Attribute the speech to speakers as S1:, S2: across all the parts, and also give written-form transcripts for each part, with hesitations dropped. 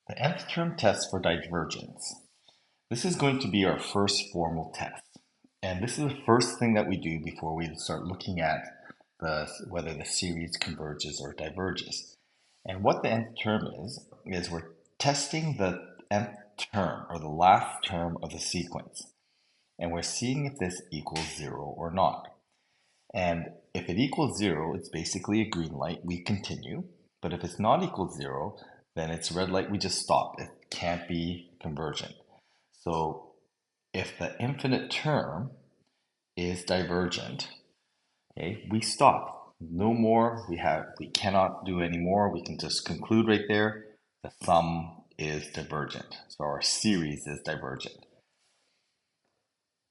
S1: The nth term test for divergence. This is going to be our first formal test. And this is the first thing that we do before we start looking at whether the series converges or diverges. And what the nth term is we're testing the nth term or the last term of the sequence. And we're seeing if this equals 0 or not. And if it equals 0, it's basically a green light, we continue. But if it's not equal to 0, then it's red light, we just stop. It can't be convergent. So if the infinite term is divergent, okay, we stop. No more, we cannot do any more. We can just conclude right there. The sum is divergent. So our series is divergent.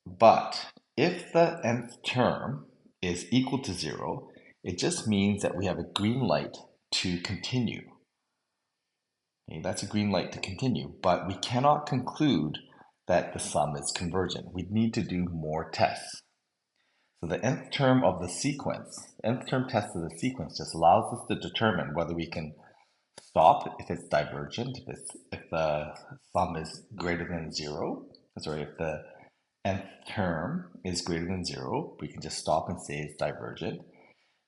S1: But if the nth term is equal to 0, it just means that we have a green light to continue. Okay, that's a green light to continue, but we cannot conclude that the sum is convergent. We need to do more tests. So the nth term of the sequence, nth term test of the sequence just allows us to determine whether we can stop if it's divergent, if the sum is greater than 0, sorry, if the nth term is greater than 0, we can just stop and say it's divergent.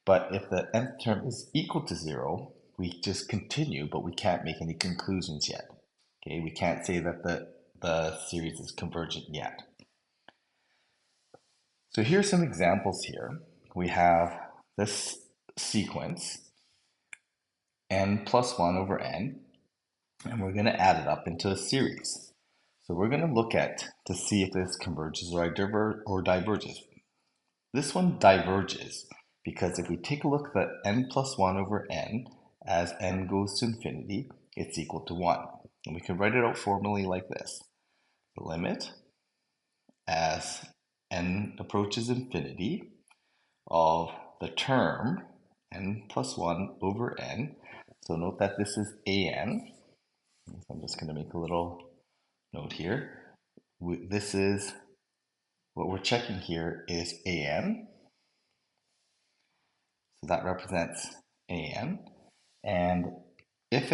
S1: But if the nth term is equal to 0, we just continue, but we can't make any conclusions yet. Okay, we can't say that the series is convergent yet. So here's some examples here. We have this sequence, n plus 1 over n, and we're going to add it up into a series. So we're going to look at to see if this converges or diverges. This one diverges because if we take a look at n plus 1 over n, as n goes to infinity, it's equal to 1. And we can write it out formally like this. The limit as n approaches infinity of the term n plus 1 over n. So note that this is an. So I'm just going to make a little note here. This is what we're checking here is an. So that represents an. And if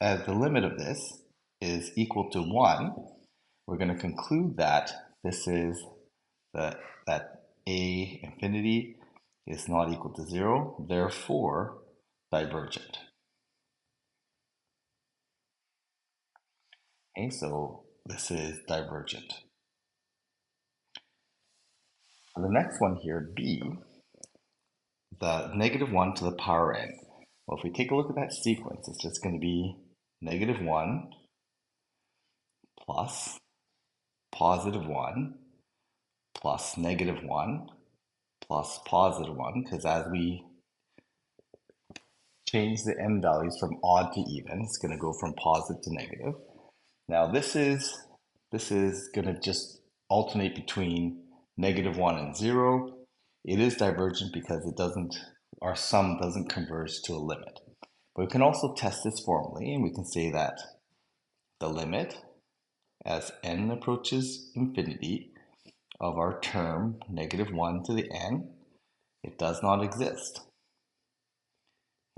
S1: the limit of this is equal to 1, we're going to conclude that this is that a infinity is not equal to 0, therefore divergent. Okay, so this is divergent. The next one here, b, the negative 1 to the power n. Well, if we take a look at that sequence, it's just going to be negative 1 plus positive 1 plus negative 1 plus positive 1, because as we change the n values from odd to even, it's going to go from positive to negative. Now this is going to just alternate between negative 1 and 0. It is divergent because our sum doesn't converge to a limit. But we can also test this formally, and we can say that the limit as n approaches infinity of our term negative 1 to the n, it does not exist.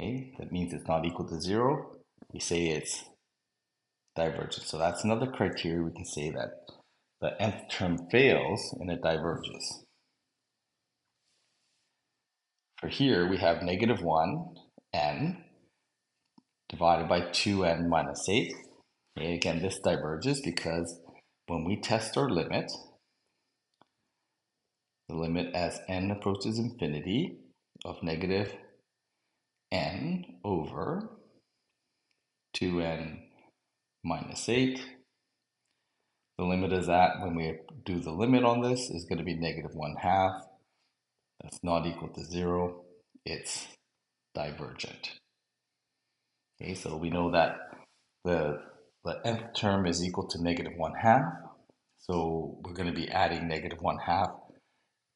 S1: Okay, that means it's not equal to 0. We say it's divergent. So that's another criteria we can say that the nth term fails and it diverges. For here, we have negative 1 n divided by 2n minus 8. Okay, again, this diverges because when we test our limit, the limit as n approaches infinity of negative n over 2n minus 8. The limit is that when we do the limit on this is going to be negative 1/2. That's not equal to 0. It's divergent. Okay, so we know that the nth term is equal to negative 1/2. So we're going to be adding negative 1/2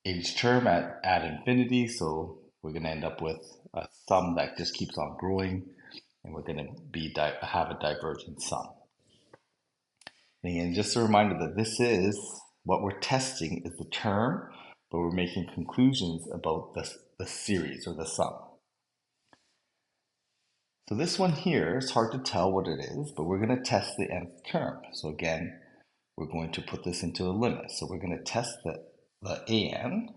S1: each term at infinity. So we're going to end up with a sum that just keeps on growing, and we're going to have a divergent sum. And again, just a reminder that this is what we're testing is the term, but we're making conclusions about the series or the sum. So this one here, it's hard to tell what it is, but we're going to test the nth term. So again, we're going to put this into a limit. So we're going to test the an.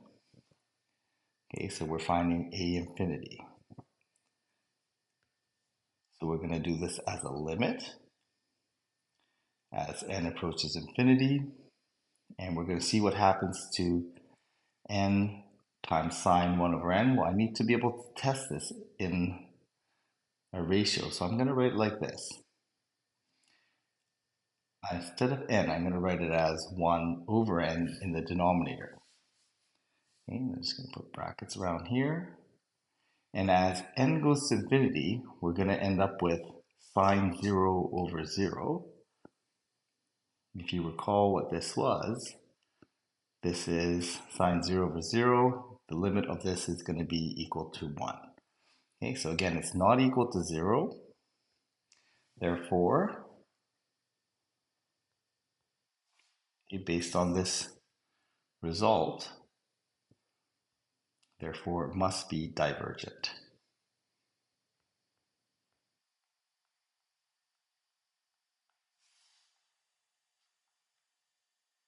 S1: Okay, so we're finding a infinity. So we're going to do this as a limit as n approaches infinity. And we're going to see what happens to n times sine 1 over n. Well, I need to be able to test this in a ratio. So I'm going to write it like this. Instead of n, I'm going to write it as 1 over n in the denominator. Okay, I'm just going to put brackets around here. And as n goes to infinity, we're going to end up with sine 0 over 0. If you recall what this was, this is sine 0 over 0. The limit of this is going to be equal to 1. Okay, so again, it's not equal to 0. Therefore, based on this result, therefore it must be divergent.